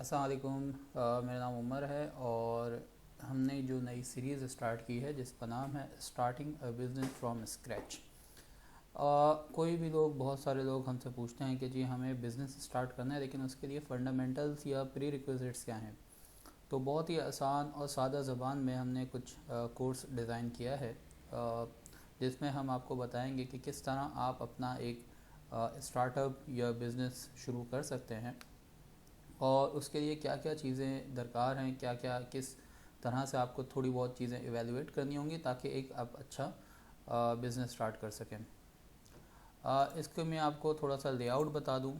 अस्सलाम वालेकुम। मेरा नाम उमर है और हमने जो नई सीरीज़ स्टार्ट की है जिसका नाम है starting a business from scratch. कोई भी लोग, बहुत सारे लोग हमसे पूछते हैं कि जी हमें बिज़नेस स्टार्ट करना है लेकिन उसके लिए फ़ंडामेंटल्स या प्री रिक्विजिट्स क्या हैं। तो बहुत ही आसान और सादा ज़बान में हमने कुछ कोर्स डिज़ाइन किया है, जिसमें हम आपको बताएंगे कि किस तरह आप अपना एक स्टार्टअप या बिज़नेस शुरू कर सकते हैं और उसके लिए क्या क्या चीज़ें दरकार हैं, क्या क्या किस तरह से आपको थोड़ी बहुत चीज़ें इवेलुएट करनी होंगी ताकि एक आप अच्छा बिज़नेस स्टार्ट कर सकें। इसके मैं आपको थोड़ा सा लेआउट बता दूं।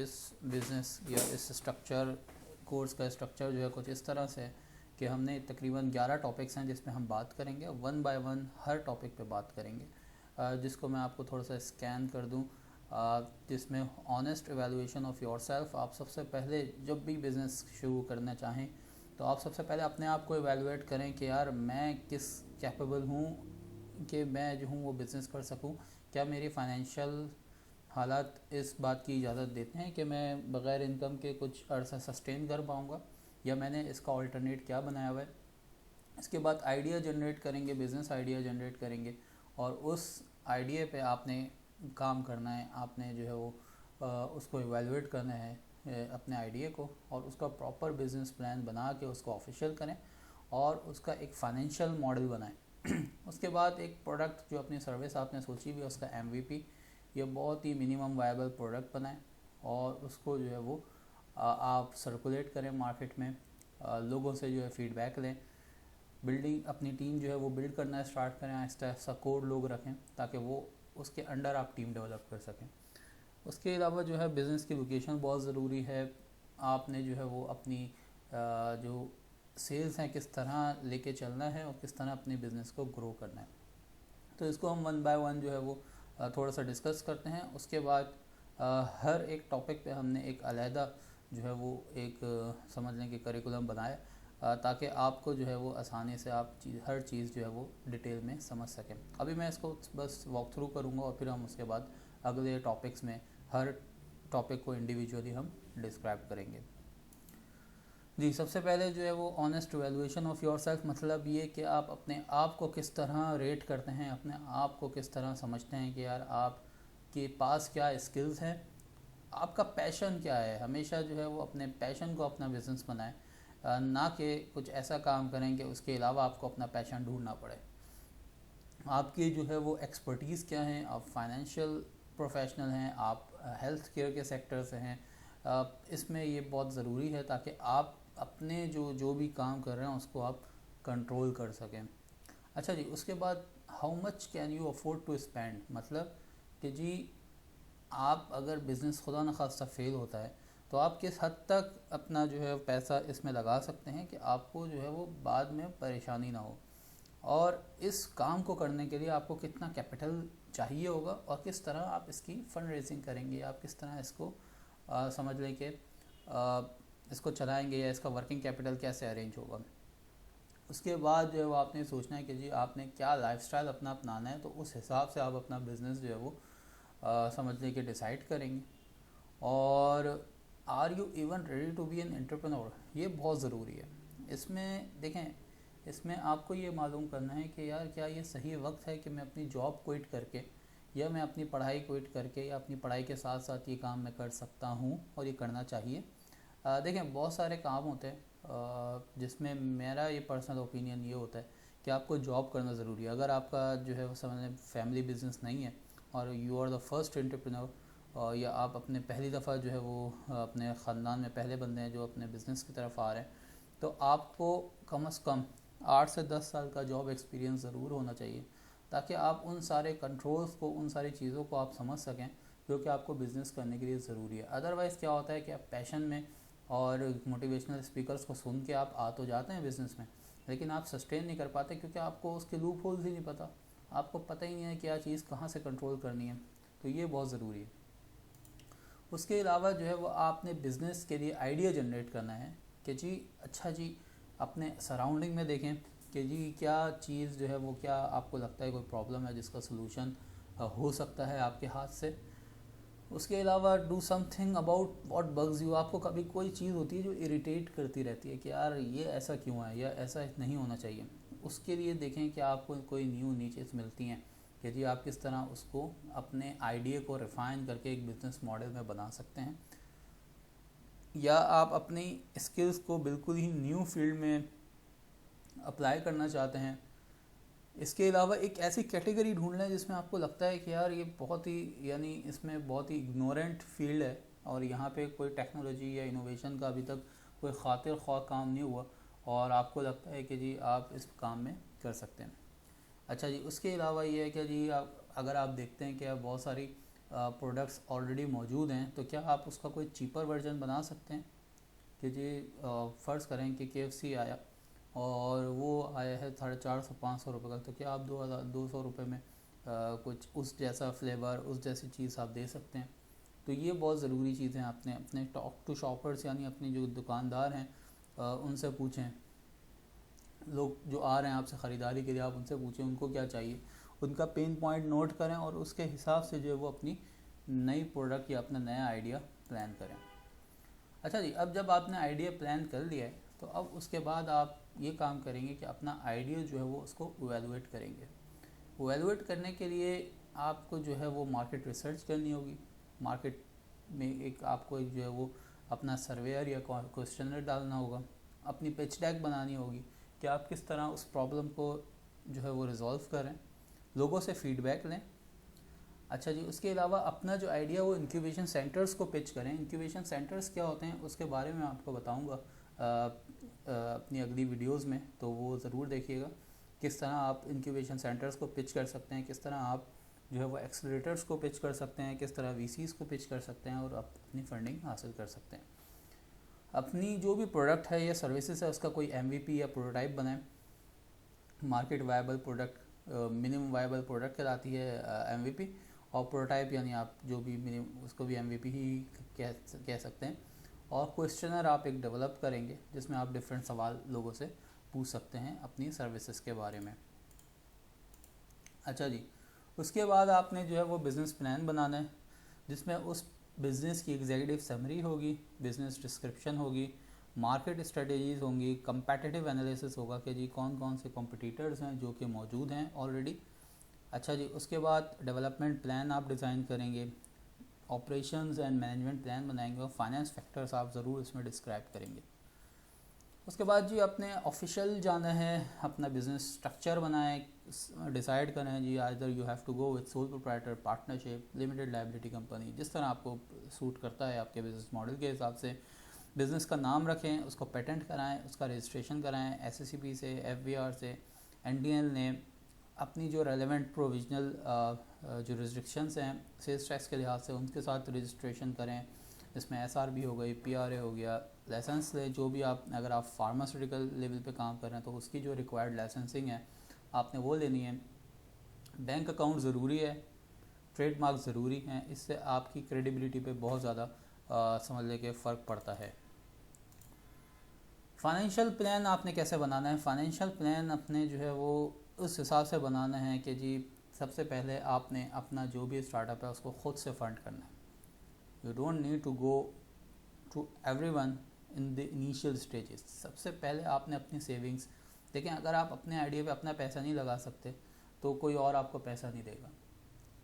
इस बिज़नेस या इस स्ट्रक्चर, कोर्स का स्ट्रक्चर जो है कुछ इस तरह से है कि हमने तकरीबन 11 टॉपिक्स हैं जिसमें हम बात करेंगे, one by one her topic पे बात करेंगे। जिसको मैं आपको थोड़ा सा स्कैन कर दूं, जिसमें ऑनेस्ट एवेलुएशन ऑफ योरसेल्फ। आप सबसे पहले जब भी बिज़नेस शुरू करना चाहें तो आप सबसे पहले अपने आप को एवेलुएट करें कि यार मैं किस कैपेबल हूँ कि मैं जो हूँ वो बिज़नेस कर सकूँ। क्या मेरी फाइनेंशियल हालात इस बात की इजाज़त देते हैं कि मैं बग़ैर इनकम के कुछ अर्सा सस्टेन कर पाऊँगा, या मैंने इसका अल्टरनेट क्या बनाया हुआ है। इसके बाद आइडिया जनरेट करेंगे, बिज़नेस आइडिया जनरेट करेंगे और उस आइडिया पे आपने काम करना है। आपने जो है वो उसको इवेलुएट करना है, अपने आइडिया को, और उसका प्रॉपर बिज़नेस प्लान बना के उसको ऑफिशियल करें और उसका एक फाइनेंशियल मॉडल बनाएं। उसके बाद एक प्रोडक्ट, जो अपनी सर्विस आपने सोची हुई है, उसका MVP या बहुत ही मिनिमम वायबल प्रोडक्ट बनाएं और उसको जो है वो आप सर्कुलेट करें मार्केट में। लोगों से जो है फ़ीडबैक लें। बिल्डिंग, अपनी टीम जो है वो बिल्ड करना स्टार्ट करें, आहिस्ता आहिस्ता कोर लोग रखें ताकि वो उसके अंडर आप टीम डेवलप कर सकें। उसके अलावा जो है बिज़नेस की लोकेशन बहुत ज़रूरी है। आपने जो है वो अपनी जो सेल्स हैं किस तरह लेके चलना है और किस तरह अपने बिज़नेस को ग्रो करना है। तो इसको हम वन बाय वन जो है वो थोड़ा सा डिस्कस करते हैं। उसके बाद हर एक टॉपिक पे हमने एक अलहदा जो है वो एक समझ लें कि करिकुलम बनाया, ताकि आपको जो है वो आसानी से आप हर चीज़ जो है वो डिटेल में समझ सकें। अभी मैं इसको बस वॉक थ्रू करूँगा और फिर हम उसके बाद अगले टॉपिक्स में हर टॉपिक को इंडिविजुअली हम डिस्क्राइब करेंगे। जी, सबसे पहले जो है वो honest valuation of your self, मतलब ये कि आप अपने आप को किस तरह रेट करते हैं, अपने आप को किस तरह समझते हैं कि यार आपके पास क्या स्किल्स हैं, आपका पैशन क्या है। हमेशा जो है वो अपने पैशन को अपना बिज़नेस बनाएं, ना कि कुछ ऐसा काम करें कि उसके अलावा आपको अपना पैशन ढूंढना पड़े। आपकी जो है वो एक्सपर्टीज़ क्या हैं, आप फाइनेंशियल प्रोफेशनल हैं, आप हेल्थ केयर के सेक्टर से हैं। इसमें ये बहुत ज़रूरी है ताकि आप अपने जो जो भी काम कर रहे हैं उसको आप कंट्रोल कर सकें। अच्छा जी, उसके बाद how much can you afford to spend, मतलब कि जी आप अगर बिज़नेस खुदा न खास्ता फेल होता है तो आप किस हद तक अपना जो है पैसा इसमें लगा सकते हैं कि आपको जो है वो बाद में परेशानी ना हो। और इस काम को करने के लिए आपको कितना कैपिटल चाहिए होगा और किस तरह आप इसकी फ़ंड रेजिंग करेंगे, आप किस तरह इसको समझ लें कि इसको चलाएंगे, या इसका वर्किंग कैपिटल कैसे अरेंज होगा। उसके बाद जो है वो आपने सोचना है कि जी आपने क्या लाइफस्टाइल अपना अपनाना है, तो उस हिसाब से आप अपना बिज़नेस जो है वो समझ लें कि डिसाइड करेंगे। और are you even ready to be an entrepreneur, ये बहुत ज़रूरी है। इसमें देखें, इसमें आपको ये मालूम करना है कि यार क्या ये सही वक्त है कि मैं अपनी जॉब क्विट करके या मैं अपनी पढ़ाई क्विट करके या अपनी पढ़ाई के साथ साथ ये काम मैं कर सकता हूँ और ये करना चाहिए। देखें, बहुत सारे काम होते हैं जिसमें मेरा ये पर्सनल ओपिनियन ये होता है कि आपको जॉब करना ज़रूरी है। अगर आपका जो है वो समझ फैमिली बिजनेस नहीं है और you are the first entrepreneur, या आप अपने पहली दफ़ा जो है वो अपने ख़ानदान में पहले बंदे हैं जो अपने बिज़नेस की तरफ आ रहे हैं, तो आपको कम से कम 8 से 10 साल का जॉब एक्सपीरियंस ज़रूर होना चाहिए ताकि आप उन सारे कंट्रोल्स को, उन सारी चीज़ों को आप समझ सकें जो कि आपको बिज़नेस करने के लिए ज़रूरी है। अदरवाइज़ क्या होता है कि आप पैशन में और मोटिवेशनल स्पीकर्स को सुन के आप आ तो जाते हैं बिज़नेस में, लेकिन आप सस्टेन नहीं कर पाते क्योंकि आपको उसके लूप होल्स ही नहीं पता, आपको पता ही नहीं है क्या चीज़ कहाँ से कंट्रोल करनी है। तो ये बहुत ज़रूरी है। उसके अलावा जो है वो आपने बिज़नेस के लिए आइडिया जनरेट करना है कि जी अच्छा जी, अपने सराउंडिंग में देखें कि जी क्या चीज़ जो है वो, क्या आपको लगता है कोई प्रॉब्लम है जिसका सलूशन हो सकता है आपके हाथ से। उसके अलावा do something about what bugs you. आपको कभी कोई चीज़ होती है जो इरिटेट करती रहती है कि यार ये ऐसा क्यों है या ऐसा नहीं होना चाहिए, उसके लिए देखें कि आपको कोई न्यू नीचेस मिलती हैं कि जी आप किस तरह उसको अपने आइडिया को रिफ़ाइन करके एक बिज़नेस मॉडल में बना सकते हैं, या आप अपनी स्किल्स को बिल्कुल ही न्यू फील्ड में अप्लाई करना चाहते हैं। इसके अलावा एक ऐसी कैटेगरी ढूंढ लें जिसमें आपको लगता है कि यार ये बहुत ही यानी इसमें बहुत ही इग्नोरेंट फील्ड है और यहाँ पे कोई टेक्नोलॉजी या इनोवेशन का अभी तक कोई खातिर ख्वाह काम नहीं हुआ और आपको लगता है कि जी आप इस काम में कर सकते हैं। अच्छा जी, उसके अलावा ये है कि जी आप अगर आप देखते हैं कि आप बहुत सारी प्रोडक्ट्स ऑलरेडी मौजूद हैं तो क्या आप उसका कोई चीपर वर्जन बना सकते हैं कि जी फ़र्ज़ करें कि KFC आया और वो आया है 450-500 रुपये का, तो क्या आप 2,200 रुपये में कुछ उस जैसा फ्लेवर उस जैसी चीज़ आप दे सकते हैं। तो ये बहुत ज़रूरी चीज़ें आपने अपने टॉक टू शॉपर्स यानी अपने जो दुकानदार हैं उनसे पूछें। लोग जो आ रहे हैं आपसे ख़रीदारी के लिए आप उनसे पूछें उनको क्या चाहिए, उनका पेन पॉइंट नोट करें और उसके हिसाब से जो है वो अपनी नई प्रोडक्ट या अपना नया आइडिया प्लान करें। अच्छा जी, अब जब आपने आइडिया प्लान कर लिया है तो अब उसके बाद आप ये काम करेंगे कि अपना आइडिया जो है वो उसको इवेलुएट करेंगे। इवेलुएट करने के लिए आपको जो है वो मार्केट रिसर्च करनी होगी। मार्केट में एक आपको एक जो है वो अपना सर्वेयर या क्वेश्चनर डालना होगा, अपनी पिच डेक बनानी होगी कि आप किस तरह उस प्रॉब्लम को जो है वो रिज़ॉल्व करें, लोगों से फीडबैक लें। अच्छा जी, उसके अलावा अपना जो आइडिया वो इंक्यूबेशन सेंटर्स को पिच करें। इंक्यूबेशन सेंटर्स क्या होते हैं उसके बारे में आपको बताऊंगा अपनी अगली वीडियोस में, तो वो ज़रूर देखिएगा किस तरह आप इंक्यूबेशन सेंटर्स को पिच कर सकते हैं, किस तरह आप जो है वो एक्सेलरेटर्स को पिच कर सकते हैं, किस तरह VCs को पिच कर सकते हैं और आप अपनी फंडिंग हासिल कर सकते हैं। अपनी जो भी प्रोडक्ट है या सर्विसेज है उसका कोई MVP या प्रोटोटाइप बनाएं। Market viable product minimum viable product कहलाती है MVP, और प्रोटोटाइप यानी आप जो भी मिनिमम उसको भी MVP ही कह सकते हैं। और क्वेश्चनर आप एक डेवलप करेंगे जिसमें आप डिफरेंट सवाल लोगों से पूछ सकते हैं अपनी सर्विसेज के बारे में। अच्छा जी, उसके बाद आपने जो है वो बिज़नेस प्लान बनाना है जिसमें उस बिज़नेस की एग्जीक्यूटिव समरी होगी, बिज़नेस डिस्क्रिप्शन होगी, मार्केट स्ट्रेटजीज़ होंगी, कंपेटिटिव एनालिसिस होगा कि जी कौन कौन से कॉम्पिटिटर्स हैं जो कि मौजूद हैं ऑलरेडी। अच्छा जी, उसके बाद डेवलपमेंट प्लान आप डिज़ाइन करेंगे, ऑपरेशंस एंड मैनेजमेंट प्लान बनाएंगे और फाइनेंस फैक्टर्स आप ज़रूर इसमें डिस्क्राइब करेंगे। उसके बाद जी अपने ऑफिशियल जाना है, अपना बिज़नेस स्ट्रक्चर बनाएं, डिसाइड करें जी either you have to go with sole proprietor, partnership, limited liability company, जिस तरह आपको सूट करता है आपके बिज़नेस मॉडल के हिसाब से। बिज़नेस का नाम रखें, उसको पेटेंट कराएं, उसका रजिस्ट्रेशन कराएं SSCP से, FBR से, NDL ने। अपनी जो रेलेवेंट प्रोविजनल जो रिस्ट्रिक्शंस हैं सेल्स टैक्स के लिहाज से उनके साथ रजिस्ट्रेशन करें, जिसमें SRB हो गई, PRA हो गया, लाइसेंस ले जो भी आप अगर आप फार्मास्यूटिकल लेवल पे काम कर रहे हैं तो उसकी जो रिक्वायर्ड लाइसेंसिंग है आपने वो लेनी है। बैंक अकाउंट ज़रूरी है, ट्रेडमार्क ज़रूरी हैं, इससे आपकी क्रेडिबिलिटी पे बहुत ज़्यादा समझ ले के फ़र्क पड़ता है। फाइनेंशियल प्लान आपने कैसे बनाना है? फाइनेंशियल प्लान अपने जो है वो उस हिसाब से बनाना है कि जी सबसे पहले आपने अपना जो भी स्टार्टअप है उसको ख़ुद से फंड करना है। You don't need to go to everyone in the initial stages. सबसे पहले आपने अपनी सेविंग्स देखें, अगर आप अपने आइडिया पे अपना पैसा नहीं लगा सकते तो कोई और आपको पैसा नहीं देगा।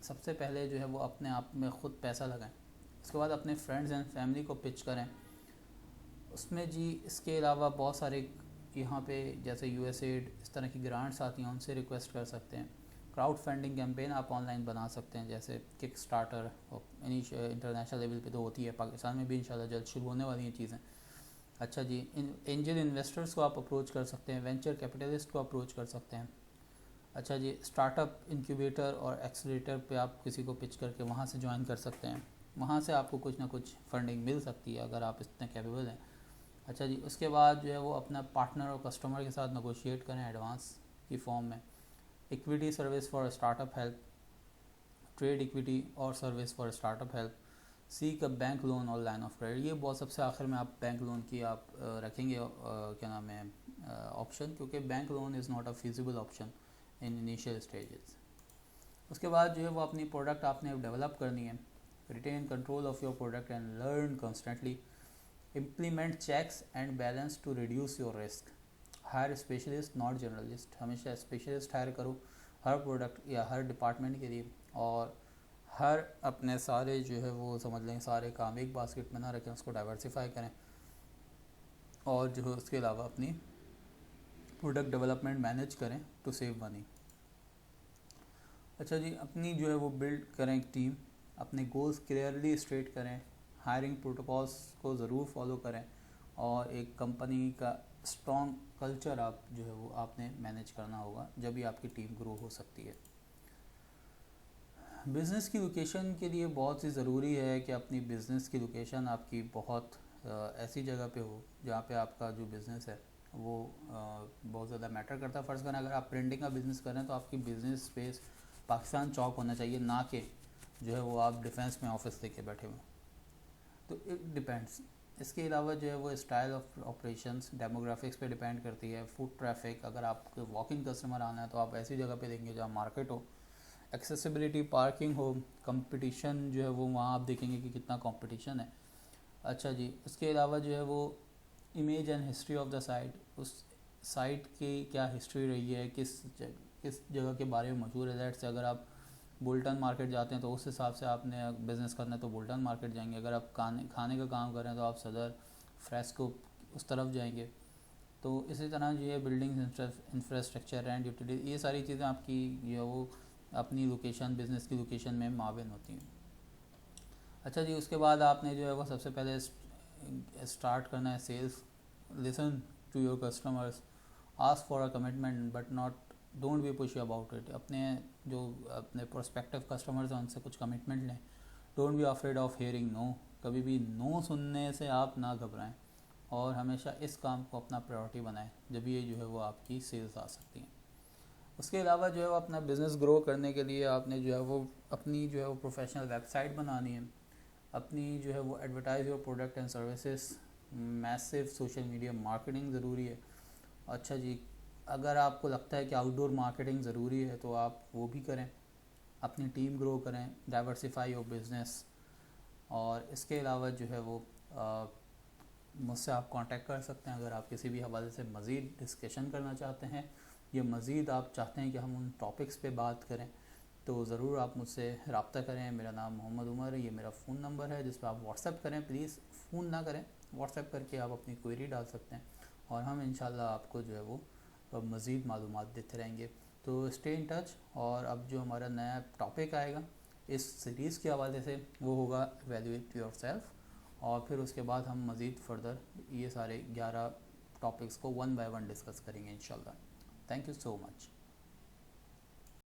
सबसे पहले जो है वो अपने आप में ख़ुद पैसा लगाएं। उसके बाद अपने फ्रेंड्स एंड फैमिली को पिच करें उसमें जी। इसके अलावा बहुत सारे यहाँ पे जैसे USAID इस तरह की ग्रांट्स आती हैं, उनसे रिक्वेस्ट कर सकते हैं। क्राउड फंडिंग कैंपेन आप ऑनलाइन बना सकते हैं जैसे किक स्टार्टर, इंटरनेशनल लेवल पे तो होती है, पाकिस्तान में भी इंशाल्लाह जल्द शुरू होने वाली हैं चीज़ें। अच्छा जी, एंजल इन्वेस्टर्स को आप अप्रोच कर सकते हैं, वेंचर कैपिटलिस्ट को अप्रोच कर सकते हैं। अच्छा जी, स्टार्टअप इंक्यूबेटर और एक्सीलरेटर पे आप किसी को पिच करके वहाँ से ज्वाइन कर सकते हैं, वहाँ से आपको कुछ ना कुछ फंडिंग मिल सकती है अगर आप इतने कैपेबल हैं। अच्छा जी, उसके बाद जो है वो अपना पार्टनर और कस्टमर के साथ नेगोशिएट करें एडवांस की फॉर्म में। Equity service for startup help, trade equity और service for startup help, seek a bank loan और लाइन ऑफ क्रेडिट। ये बहुत सबसे आखिर में आप बैंक लोन की आप रखेंगे क्या नाम है ऑप्शन, क्योंकि bank loan is not a feasible option in initial stages. उसके बाद जो है वो अपनी प्रोडक्ट आपने डेवलप करनी है। retain control of your product and learn constantly, implement checks and balance to reduce your risk, hire specialist not generalist, हमेशा स्पेशलिस्ट हायर करो हर प्रोडक्ट या हर डिपार्टमेंट के लिए, और हर अपने सारे जो है वो समझ लें सारे काम एक बास्केट में ना रखें, उसको डाइवर्सिफाई करें, और जो है उसके अलावा अपनी प्रोडक्ट डेवलपमेंट मैनेज करें टू सेव मनी। अच्छा जी, अपनी जो है वो बिल्ड करें एक टीम, अपने गोल्स क्लियरली स्टेट करें, हायरिंग प्रोटोकॉल्स को ज़रूर फॉलो करें, और एक कंपनी का स्ट्रॉन्ग कल्चर आप जो है वो आपने मैनेज करना होगा, जब भी आपकी टीम ग्रो हो सकती है। बिज़नेस की लोकेशन के लिए बहुत ही ज़रूरी है कि अपनी बिज़नेस की लोकेशन आपकी बहुत ऐसी जगह पे हो जहाँ पे आपका जो बिज़नेस है वो बहुत ज़्यादा मैटर करता है। फ़र्ज़ करें अगर आप प्रिंटिंग का बिज़नेस कर रहे हैं तो आपकी बिज़नेस स्पेस पाकिस्तान चौक होना चाहिए, ना कि जो है वो आप डिफेंस में ऑफिस लेके बैठे हुए। तो इट डिपेंड्स। इसके अलावा जो है वो स्टाइल ऑफ ऑपरेशंस डेमोग्राफिक्स पे डिपेंड करती है। फुट ट्रैफिक, अगर आपको वॉकिंग कस्टमर आना है तो आप ऐसी जगह पे देंगे जहाँ मार्केट हो, एक्सेसिबिलिटी पार्किंग हो, कंपटीशन जो है वो वहाँ आप देखेंगे कि कितना कंपटीशन है। अच्छा जी, इसके अलावा जो है वो image and history of the site, उस साइट की क्या हिस्ट्री रही है, किस जगह के बारे में मशहूर है। दैट से अगर आप बुल्टन मार्केट जाते हैं तो उस हिसाब से आपने बिज़नेस करना है तो बुल्टन मार्केट जाएंगे। अगर आप खाने का काम कर रहे हैं तो आप सदर, फ्रेस्को उस तरफ जाएंगे। तो इसी तरह जो है बिल्डिंग इंफ्रास्ट्रक्चर, रैंट, यूटिलिटी, ये सारी चीज़ें आपकी जो है वो अपनी लोकेशन, बिज़नेस की लोकेशन में माविन होती हैं। अच्छा जी, उसके बाद आपने जो है वो सबसे पहले स्टार्ट करना है sales. Listen to your customers, ask for a commitment but not, don't be pushy about it. अपने प्रोस्पेक्टिव कस्टमर्स हैं उनसे कुछ कमिटमेंट लें। Don't be afraid of hearing no, कभी भी नो सुनने से आप ना घबराएं, और हमेशा इस काम को अपना प्रायोरिटी बनाएं, जब ये जो है वो आपकी सेल्स आ सकती हैं। उसके अलावा जो है वो अपना बिज़नेस ग्रो करने के लिए आपने जो है वो अपनी जो है वो प्रोफेशनल वेबसाइट बनानी है, अपनी जो है वो advertise your product and services, massive social media marketing ज़रूरी है। अच्छा जी, अगर आपको लगता है कि आउटडोर मार्केटिंग ज़रूरी है तो आप वो भी करें, अपनी टीम ग्रो करें, डाइवर्सिफाई योर बिज़नेस। और इसके अलावा जो है वो मुझसे आप कांटेक्ट कर सकते हैं अगर आप किसी भी हवाले से मज़ीद डिस्कशन करना चाहते हैं, या मज़ीद आप चाहते हैं कि हम उन टॉपिक्स पे बात करें, तो ज़रूर आप मुझसे रब्ता करें। मेरा नाम मोहम्मद उमर है, ये मेरा फ़ोन नंबर है जिस पर आप व्हाट्सएप करें। प्लीज़ फ़ोन ना करें, व्हाट्सएप करके आप अपनी क्वेरी डाल सकते हैं, और हम इंशाल्लाह आपको जो है वो मज़ीद मालूमात देते रहेंगे। तो स्टे इन टच। और अब जो हमारा नया टॉपिक आएगा इस सीरीज़ के हवाले से वो होगा एवेल्यूएट योरसेल्फ, और फिर उसके बाद हम मज़ीद फर्दर ये सारे 11 टॉपिक्स को वन बाय वन डिस्कस करेंगे इंशाल्लाह। Thank you so much.